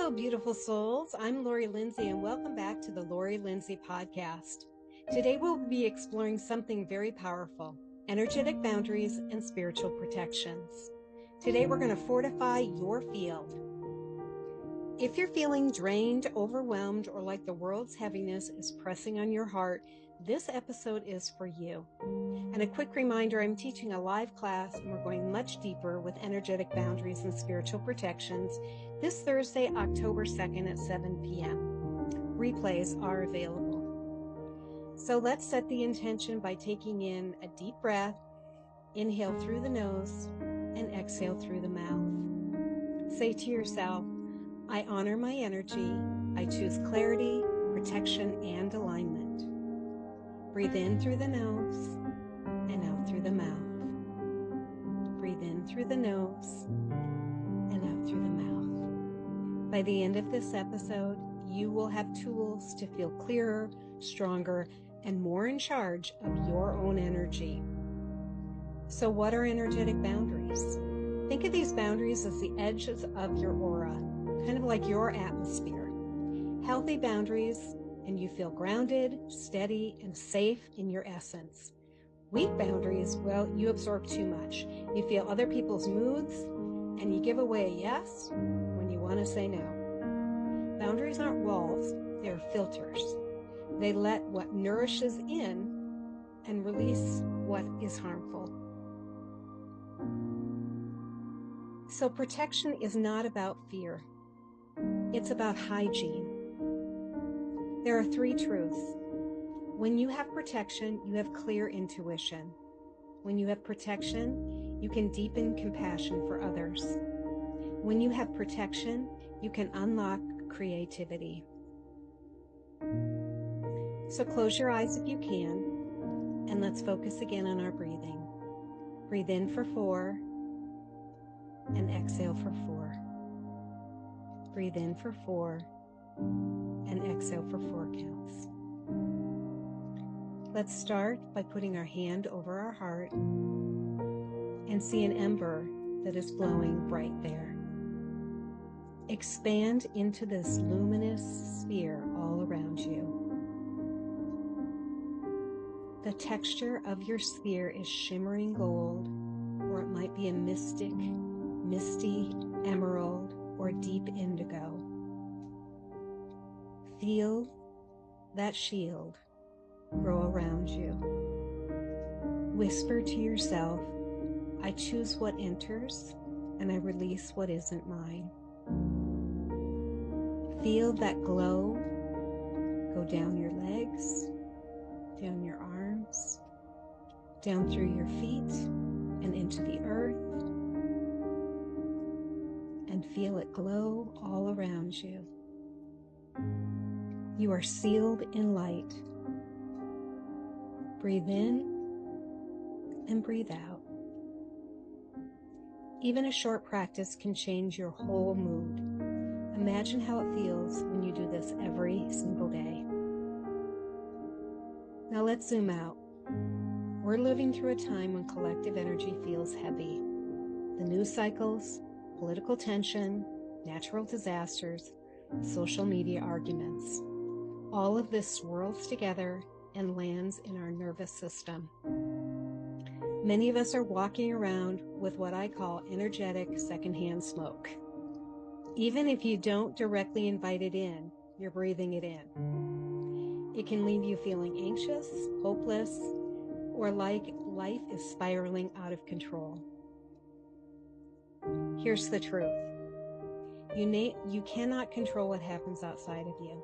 Hello, beautiful souls. I'm Laurie Lynnsee, and welcome back to the Laurie Lynnsee podcast. Today, we'll be exploring something very powerful, energetic boundaries and spiritual protections. Today, we're going to fortify your field. If you're feeling drained, overwhelmed, or like the world's heaviness is pressing on your heart, this episode is for you. And a quick reminder, I'm teaching a live class and we're going much deeper with energetic boundaries and spiritual protections this Thursday, October 2nd at 7 p.m. Replays are available. So let's set the intention by taking in a deep breath, inhale through the nose and exhale through the mouth. Say to yourself, I honor my energy. I choose clarity, protection, and alignment. Breathe in through the nose and out through the mouth. Breathe in through the nose and out through the mouth. By the end of this episode, you will have tools to feel clearer, stronger, and more in charge of your own energy. So what are energetic boundaries? Think of these boundaries as the edges of your aura, kind of like your atmosphere. Healthy boundaries, and you feel grounded, steady, and safe in your essence. Weak boundaries, well, you absorb too much. You feel other people's moods, and you give away a yes when you want to say no. Boundaries aren't walls, they're filters. They let what nourishes in and release what is harmful. So protection is not about fear. It's about hygiene. There are three truths. When you have protection, you have clear intuition. When you have protection, you can deepen compassion for others. When you have protection, you can unlock creativity. So close your eyes if you can, and let's focus again on our breathing. Breathe in for 4, and exhale for 4. Breathe in for 4, and exhale for 4 counts. Let's start by putting our hand over our heart and see an ember that is glowing bright there. Expand into this luminous sphere all around you. The texture of your sphere is shimmering gold, or it might be a misty emerald or deep indigo. Feel that shield grow around you. Whisper to yourself, I choose what enters and I release what isn't mine. Feel that glow go down your legs, down your arms, down through your feet and into the earth, and feel it glow all around you. You are sealed in light. Breathe in and breathe out. Even a short practice can change your whole mood. Imagine how it feels when you do this every single day. Now let's zoom out. We're living through a time when collective energy feels heavy. The news cycles, political tension, natural disasters, social media arguments. All of this swirls together and lands in our nervous system. Many of us are walking around with what I call energetic secondhand smoke. Even if you don't directly invite it in, you're breathing it in. It can leave you feeling anxious, hopeless, or like life is spiraling out of control. Here's the truth. You cannot control what happens outside of you,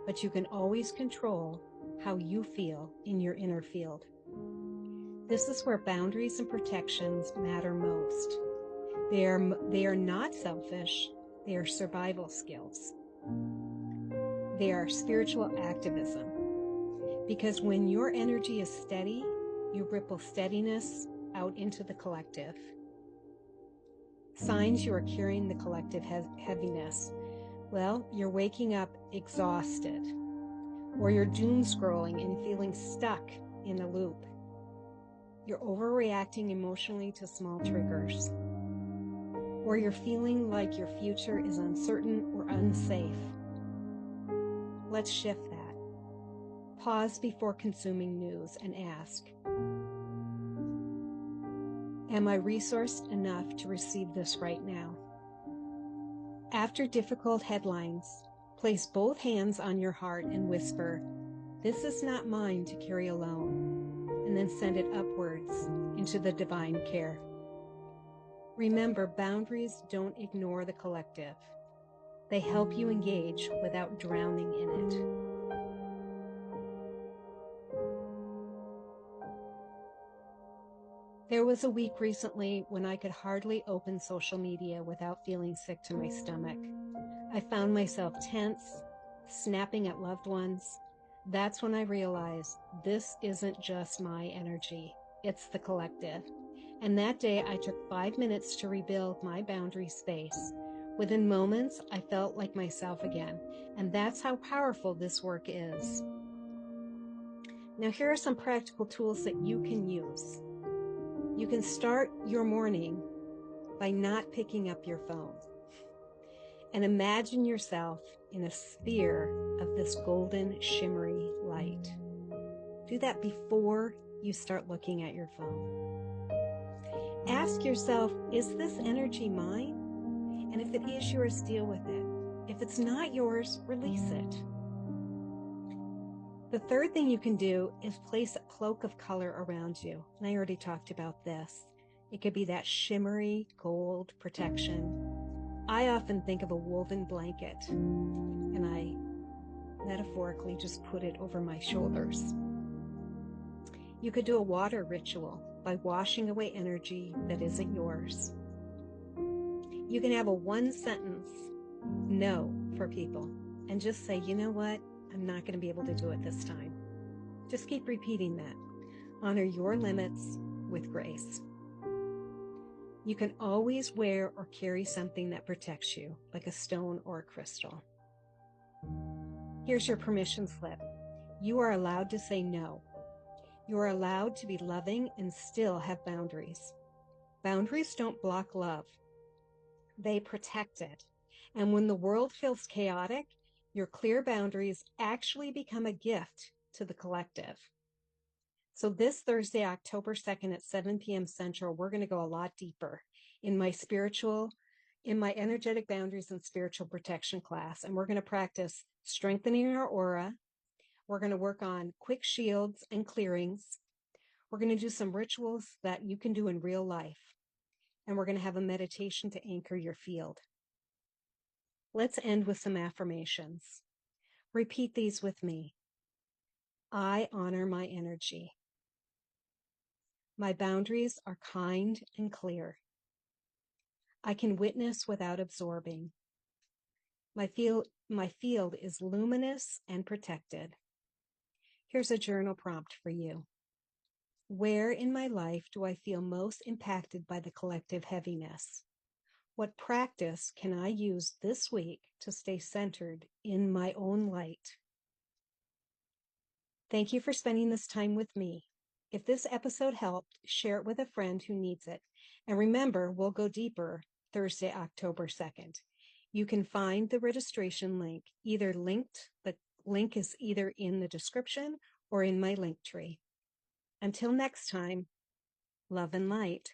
but you can always control how you feel in your inner field. This is where boundaries and protections matter most. They are not selfish, they are survival skills. They are spiritual activism. Because when your energy is steady, you ripple steadiness out into the collective. Signs you are carrying the collective heaviness. Well, you're waking up exhausted, or you're doom scrolling and feeling stuck in a loop. You're overreacting emotionally to small triggers. or you're feeling like your future is uncertain or unsafe. Let's shift that. Pause before consuming news and ask, am I resourced enough to receive this right now? After difficult headlines, place both hands on your heart and whisper, this is not mine to carry alone, and then send it upwards into the divine care. Remember, boundaries don't ignore the collective. They help you engage without drowning in it. There was a week recently when I could hardly open social media without feeling sick to my stomach. I found myself tense, snapping at loved ones. That's when I realized this isn't just my energy, it's the collective. And that day I took 5 minutes to rebuild my boundary space. Within moments, I felt like myself again. And that's how powerful this work is. Now, here are some practical tools that you can use. You can start your morning by not picking up your phone. And imagine yourself in a sphere of this golden, shimmery light. Do that before you start looking at your phone. Ask yourself, is this energy mine? And if it is yours, deal with it. If it's not yours, release it. The third thing you can do is place a cloak of color around you. And I already talked about this. It could be that shimmery gold protection. I often think of a woven blanket, and I metaphorically just put it over my shoulders. You could do a water ritual by washing away energy that isn't yours. You can have a one-sentence no for people and just say, you know what? I'm not going to be able to do it this time. Just keep repeating that. Honor your limits with grace. You can always wear or carry something that protects you, like a stone or a crystal. Here's your permission slip. You are allowed to say no. You are allowed to be loving and still have boundaries. Boundaries don't block love. They protect it. And when the world feels chaotic, your clear boundaries actually become a gift to the collective. So this Thursday, October 2nd at 7 p.m. Central, we're going to go a lot deeper in my energetic boundaries and spiritual protection class. And we're going to practice strengthening our aura. We're going to work on quick shields and clearings. We're going to do some rituals that you can do in real life. And we're going to have a meditation to anchor your field. Let's end with some affirmations. Repeat these with me. I honor my energy. My boundaries are kind and clear. I can witness without absorbing. My field is luminous and protected. Here's a journal prompt for you. Where in my life do I feel most impacted by the collective heaviness? What practice can I use this week to stay centered in my own light? Thank you for spending this time with me. If this episode helped, share it with a friend who needs it. And remember, we'll go deeper Thursday, October 2nd. You can find the registration link, the link is either in the description or in my link tree. Until next time, love and light.